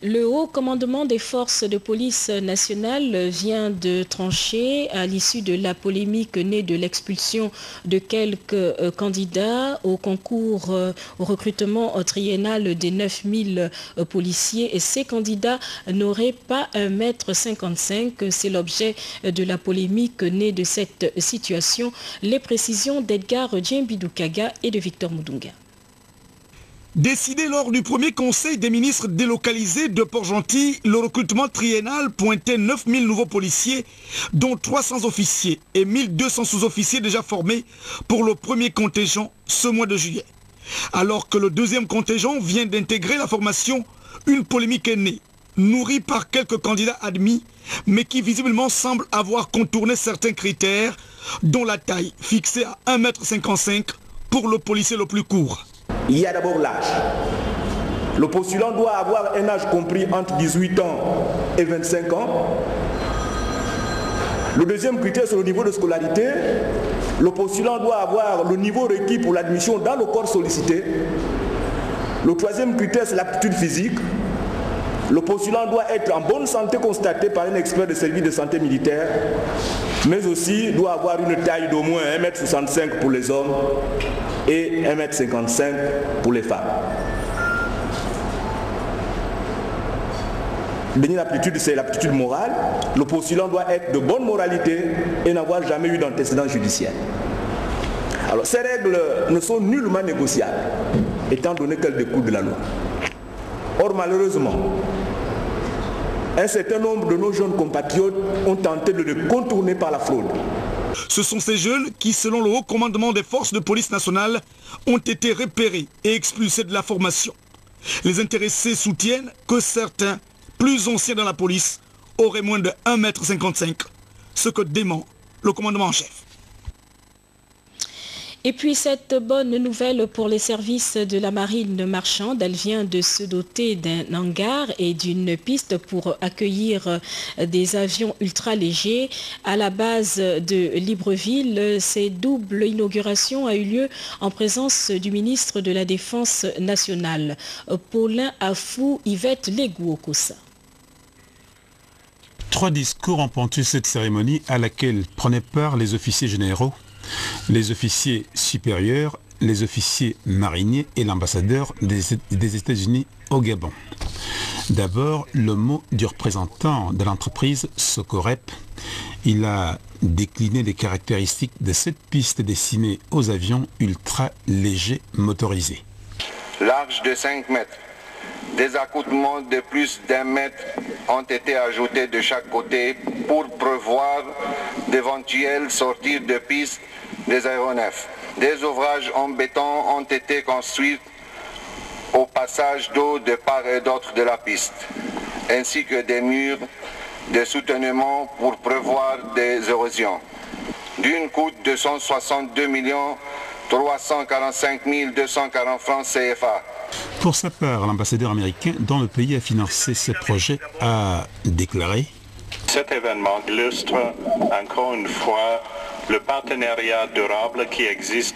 Le haut commandement des forces de police nationale vient de trancher à l'issue de la polémique née de l'expulsion de quelques candidats au concours au recrutement triennal des 9000 policiers. Et ces candidats n'auraient pas 1,55 m. C'est l'objet de la polémique née de cette situation. Les précisions d'Edgar Djembidoukaga et de Victor Moudunga. Décidé lors du premier conseil des ministres délocalisés de Port-Gentil, le recrutement triennal pointait 9000 nouveaux policiers, dont 300 officiers et 1200 sous-officiers déjà formés pour le premier contingent ce mois de juillet. Alors que le deuxième contingent vient d'intégrer la formation, une polémique est née, nourrie par quelques candidats admis, mais qui visiblement semble avoir contourné certains critères, dont la taille fixée à 1,55 m pour le policier le plus court. Il y a d'abord l'âge. Le postulant doit avoir un âge compris entre 18 ans et 25 ans. Le deuxième critère, c'est le niveau de scolarité. Le postulant doit avoir le niveau requis pour l'admission dans le corps sollicité. Le troisième critère, c'est l'aptitude physique. Le postulant doit être en bonne santé constatée par un expert de service de santé militaire, mais aussi doit avoir une taille d'au moins 1,65 m pour les hommes et 1,55 m pour les femmes. La dernière aptitude, c'est l'aptitude morale. Le postulant doit être de bonne moralité et n'avoir jamais eu d'antécédent judiciaire. Alors, ces règles ne sont nullement négociables, étant donné qu'elles découlent de la loi. Or, malheureusement, un certain nombre de nos jeunes compatriotes ont tenté de le contourner par la fraude. Ce sont ces jeunes qui, selon le haut commandement des forces de police nationale, ont été repérés et expulsés de la formation. Les intéressés soutiennent que certains, plus anciens dans la police, auraient moins de 1,55 m, ce que dément le commandement en chef. Et puis cette bonne nouvelle pour les services de la marine marchande, elle vient de se doter d'un hangar et d'une piste pour accueillir des avions ultra légers. À la base de Libreville, cette double inauguration a eu lieu en présence du ministre de la Défense nationale, Paulin Afou Yvette Legouokosa. 3 discours ont ponctué cette cérémonie à laquelle prenaient part les officiers généraux, les officiers supérieurs, les officiers mariniers et l'ambassadeur des États-Unis au Gabon. D'abord, le mot du représentant de l'entreprise Socorep. Il a décliné les caractéristiques de cette piste destinée aux avions ultra légers motorisés. Large de 5 mètres. Des accouplements de plus d'1 mètre ont été ajoutés de chaque côté pour prévoir d'éventuelles sorties de piste des aéronefs. Des ouvrages en béton ont été construits au passage d'eau de part et d'autre de la piste, ainsi que des murs de soutènement pour prévoir des érosions. D'une coûte de 162 345 240 francs CFA. Pour sa part, l'ambassadeur américain dont le pays a financé ce projet a déclaré: cet événement illustre encore une fois le partenariat durable qui existe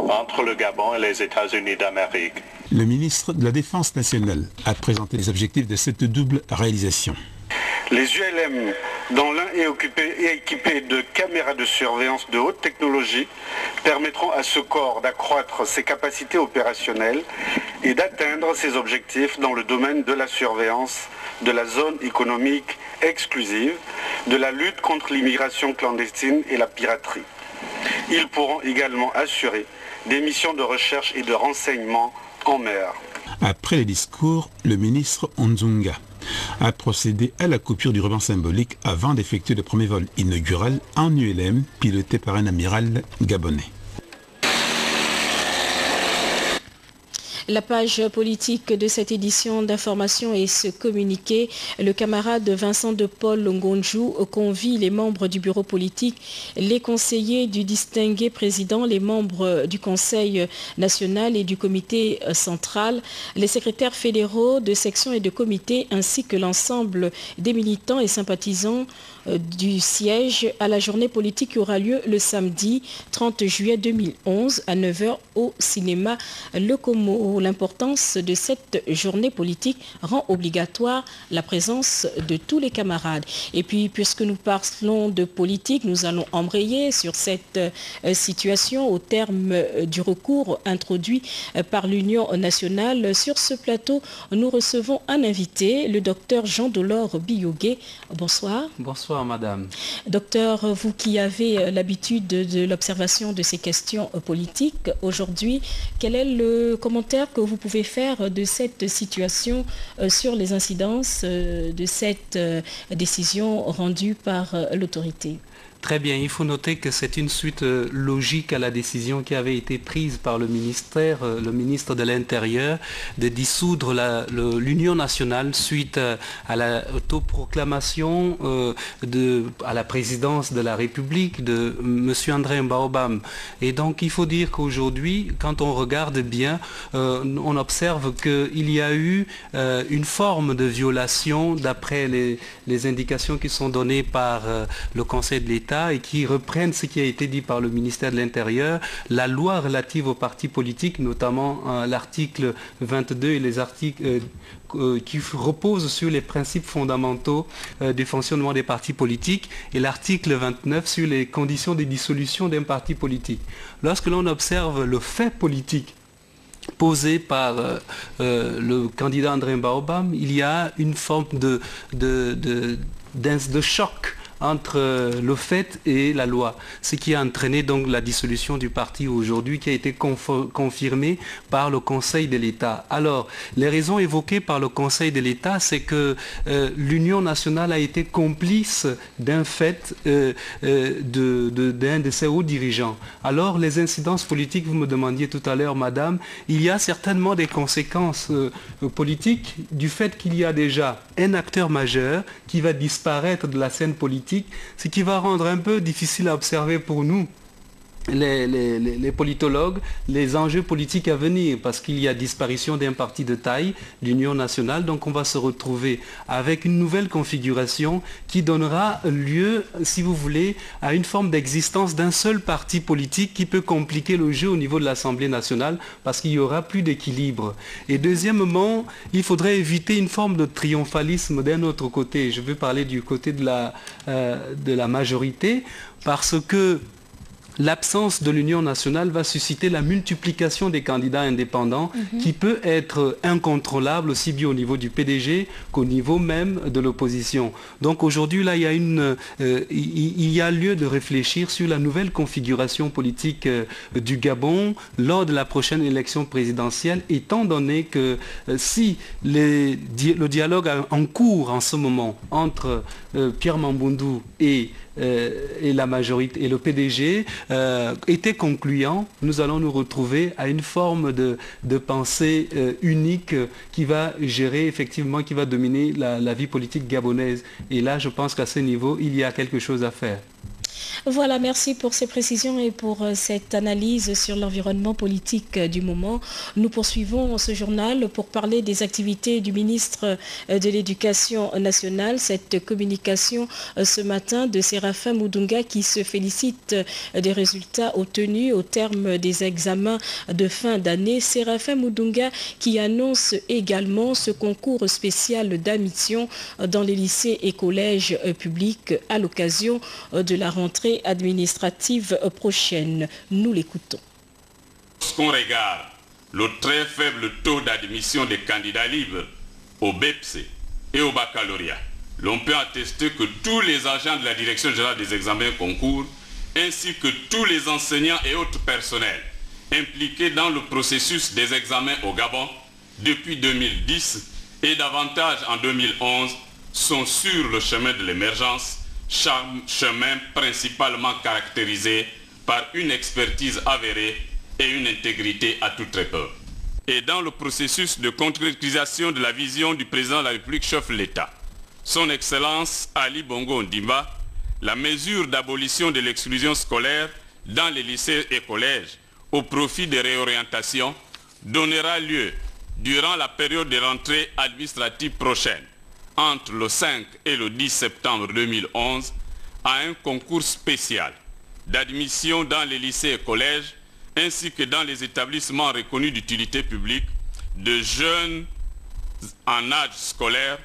entre le Gabon et les États-Unis d'Amérique. Le ministre de la Défense nationale a présenté les objectifs de cette double réalisation. Les ULM, dont l'un est équipé de caméras de surveillance de haute technologie, permettront à ce corps d'accroître ses capacités opérationnelles et d'atteindre ses objectifs dans le domaine de la surveillance de la zone économique exclusive, de la lutte contre l'immigration clandestine et la piraterie. Ils pourront également assurer des missions de recherche et de renseignement en mer. Après les discours, le ministre Onzunga a procédé à la coupure du ruban symbolique avant d'effectuer le premier vol inaugural en ULM piloté par un amiral gabonais. La page politique de cette édition d'information est ce communiqué. Le camarade Vincent de Paul Ngonjou convie les membres du bureau politique, les conseillers du distingué président, les membres du Conseil national et du comité central, les secrétaires fédéraux de sections et de comités, ainsi que l'ensemble des militants et sympathisants du siège à la journée politique qui aura lieu le samedi 30 juillet 2011 à 9 h au cinéma Le Comoro. où l'importance de cette journée politique rend obligatoire la présence de tous les camarades. Et puis, puisque nous parlons de politique, nous allons embrayer sur cette situation au terme du recours introduit par l'Union nationale. Sur ce plateau, nous recevons un invité, le docteur Jean-Dolore Biyogué. Bonsoir. Bonsoir, madame. Docteur, vous qui avez l'habitude de l'observation de ces questions politiques, aujourd'hui, quel est le commentaire que vous pouvez faire de cette situation sur les incidences de cette décision rendue par l'autorité? Très bien, il faut noter que c'est une suite logique à la décision qui avait été prise par le ministre de l'Intérieur, de dissoudre l'Union nationale suite à la autoproclamation à la présidence de la République de M. André Mbaobam. Et donc il faut dire qu'aujourd'hui, quand on regarde bien, on observe qu'il y a eu une forme de violation d'après les indications qui sont données par le Conseil de l'État et qui reprennent ce qui a été dit par le ministère de l'Intérieur, la loi relative aux partis politiques, notamment l'article 22 et les articles qui reposent sur les principes fondamentaux du fonctionnement des partis politiques et l'article 29 sur les conditions de dissolution d'un parti politique. Lorsque l'on observe le fait politique posé par le candidat André Mbaobam, il y a une forme de choc entre le fait et la loi, ce qui a entraîné donc la dissolution du parti aujourd'hui qui a été confirmée par le Conseil de l'État. Alors, les raisons évoquées par le Conseil de l'État, c'est que l'Union nationale a été complice d'un fait d'un de ses hauts dirigeants. Alors, les incidences politiques, vous me demandiez tout à l'heure, madame, il y a certainement des conséquences politiques du fait qu'il y a déjà un acteur majeur qui va disparaître de la scène politique, ce qui va rendre un peu difficile à observer pour nous, les politologues, les enjeux politiques à venir, parce qu'il y a disparition d'un parti de taille, l'Union nationale, donc on va se retrouver avec une nouvelle configuration qui donnera lieu, si vous voulez, à une forme d'existence d'un seul parti politique qui peut compliquer le jeu au niveau de l'Assemblée nationale, parce qu'il y aura plus d'équilibre. Et deuxièmement, il faudrait éviter une forme de triomphalisme d'un autre côté. Je veux parler du côté de la majorité, parce que l'absence de l'Union nationale va susciter la multiplication des candidats indépendants qui peut être incontrôlable aussi bien au niveau du PDG qu'au niveau même de l'opposition. Donc aujourd'hui, là, il y a lieu de réfléchir sur la nouvelle configuration politique du Gabon lors de la prochaine élection présidentielle, étant donné que si le dialogue en cours en ce moment entre Pierre Mamboundou et la majorité et le PDG était concluant, nous allons nous retrouver à une forme de pensée unique qui va gérer effectivement, qui va dominer la vie politique gabonaise. Et là, je pense qu'à ce niveau, il y a quelque chose à faire. Voilà, merci pour ces précisions et pour cette analyse sur l'environnement politique du moment. Nous poursuivons ce journal pour parler des activités du ministre de l'Éducation nationale. Cette communication ce matin de Séraphin Moudunga qui se félicite des résultats obtenus au terme des examens de fin d'année. Séraphin Moudunga qui annonce également ce concours spécial d'admission dans les lycées et collèges publics à l'occasion de la rentrée administrative prochaine. Nous l'écoutons. Lorsqu'on regarde le très faible taux d'admission des candidats libres au BEPC et au baccalauréat, l'on peut attester que tous les agents de la Direction générale des examens et concours, ainsi que tous les enseignants et autres personnels impliqués dans le processus des examens au Gabon depuis 2010 et davantage en 2011, sont sur le chemin de l'émergence, chemin principalement caractérisé par une expertise avérée et une intégrité à toute épreuve. Et dans le processus de concrétisation de la vision du président de la République, chef de l'État, son Excellence Ali Bongo Ondimba, la mesure d'abolition de l'exclusion scolaire dans les lycées et collèges au profit des réorientations donnera lieu, durant la période de rentrée administrative prochaine, entre le 5 et le 10 septembre 2011, à un concours spécial d'admission dans les lycées et collèges, ainsi que dans les établissements reconnus d'utilité publique, de jeunes en âge scolaire,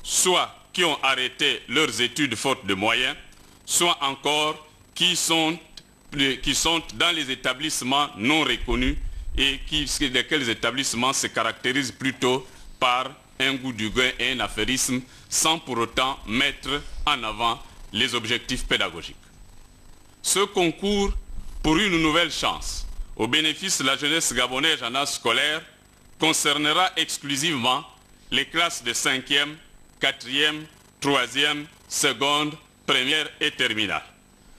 soit qui ont arrêté leurs études faute de moyens, soit encore qui sont dans les établissements non reconnus et lesquels établissements se caractérisent plutôt par un goût du gain et un affairisme sans pour autant mettre en avant les objectifs pédagogiques. Ce concours pour une nouvelle chance au bénéfice de la jeunesse gabonaise en âge scolaire concernera exclusivement les classes de 5e, 4e, 3e, seconde, première et terminale,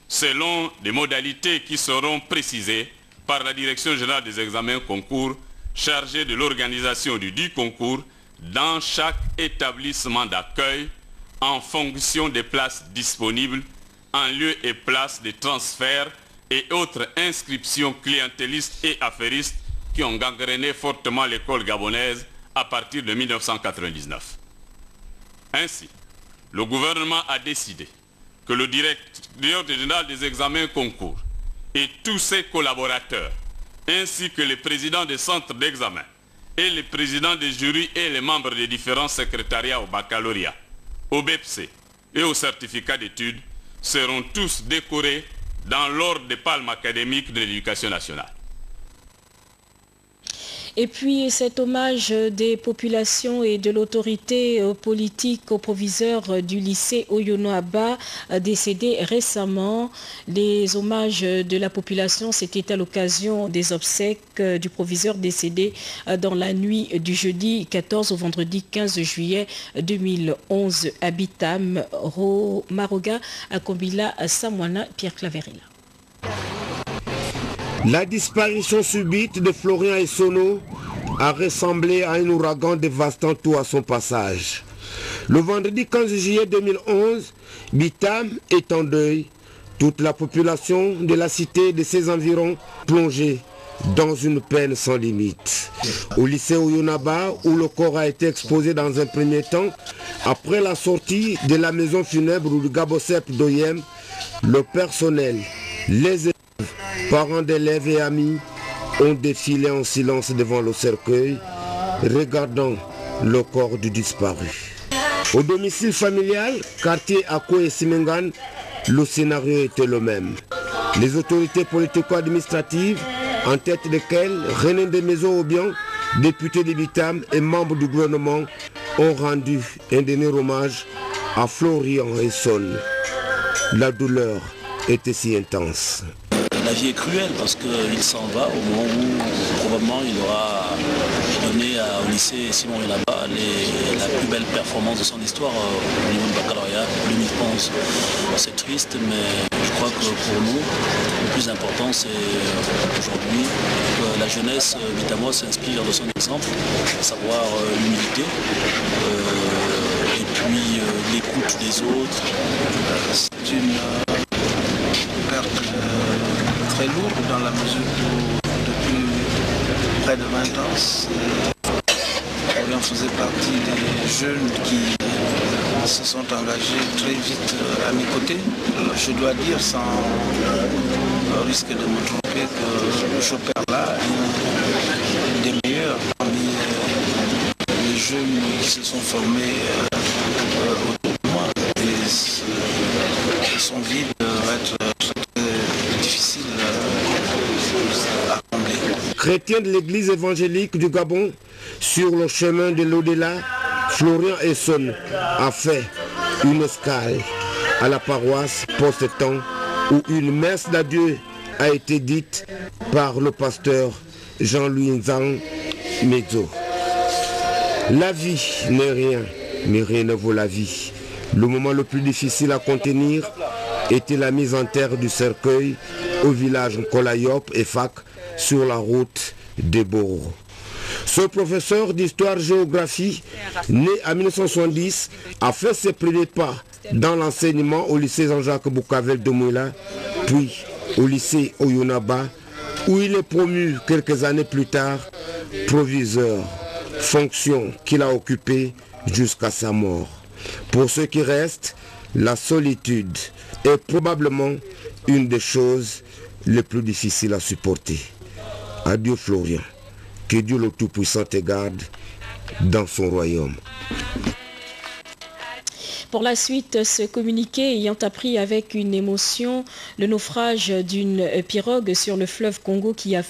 selon des modalités qui seront précisées par la Direction générale des examens concours chargée de l'organisation du dit concours dans chaque établissement d'accueil en fonction des places disponibles en lieu et place des transferts et autres inscriptions clientélistes et affairistes qui ont gangréné fortement l'école gabonaise à partir de 1999. Ainsi, le gouvernement a décidé que le directeur général des examens concours et tous ses collaborateurs, ainsi que les présidents des centres d'examen et les présidents des jurys et les membres des différents secrétariats au baccalauréat, au BEPC et au certificat d'études, seront tous décorés dans l'ordre des palmes académiques de l'éducation nationale. Et puis cet hommage des populations et de l'autorité politique au proviseur du lycée Oyono-Aba décédé récemment. Les hommages de la population, c'était à l'occasion des obsèques du proviseur décédé dans la nuit du jeudi 14 au vendredi 15 juillet 2011 à Bitam, Maroga, à Kombila, Samwana, Pierre Claverilla. La disparition subite de Florian Essono a ressemblé à un ouragan dévastant tout à son passage. Le vendredi 15 juillet 2011, Bitam est en deuil. Toute la population de la cité et de ses environs plongée dans une peine sans limite. Au lycée Oyono-Aba, où le corps a été exposé dans un premier temps, après la sortie de la maison funèbre du Gabosep d'Oyem, le personnel, les parents d'élèves et amis ont défilé en silence devant le cercueil, regardant le corps du disparu. Au domicile familial, quartier Ako et Simengan, le scénario était le même. Les autorités politico-administratives, en tête desquelles René Demezo-Obian, député de Bitam et membre du gouvernement, ont rendu un dernier hommage à Florian Essono. La douleur était si intense. La vie est cruelle parce qu'il s'en va au moment où probablement il aura donné au lycée Simon Oyono-Aba la plus belle performance de son histoire au niveau du baccalauréat 2011. C'est triste, mais je crois que pour nous, le plus important c'est aujourd'hui que la jeunesse bitamoise s'inspire de son exemple, à savoir l'humilité et puis l'écoute des autres. C'est une perte très lourde dans la mesure où depuis près de 20 ans, Florian faisait partie des jeunes qui se sont engagés très vite à mes côtés. Je dois dire sans risque de me tromper que le chopper là est un des meilleurs parmi les jeunes qui se sont formés autour de moi. Et son vide va être difficile à combler. Chrétien de l'église évangélique du Gabon, sur le chemin de l'au-delà, Florian Essono a fait une escale à la paroisse Poste-Temps où une messe d'adieu a été dite par le pasteur Jean-Louis Nzang Mezo. La vie n'est rien, mais rien ne vaut la vie. Le moment le plus difficile à contenir était la mise en terre du cercueil au village Kolayop et Fak sur la route des Boro. Ce professeur d'histoire-géographie, né en 1970, a fait ses premiers pas dans l'enseignement au lycée Jean-Jacques Boukavel de Mouila, puis au lycée Oyono-Aba, où il est promu quelques années plus tard proviseur, fonction qu'il a occupée jusqu'à sa mort. Pour ceux qui restent, la solitude est probablement une des choses les plus difficiles à supporter. Adieu Florian, Que Dieu le Tout-Puissant te garde dans son royaume. Pour la suite, ce communiqué ayant appris avec une émotion le naufrage d'une pirogue sur le fleuve Congo qui a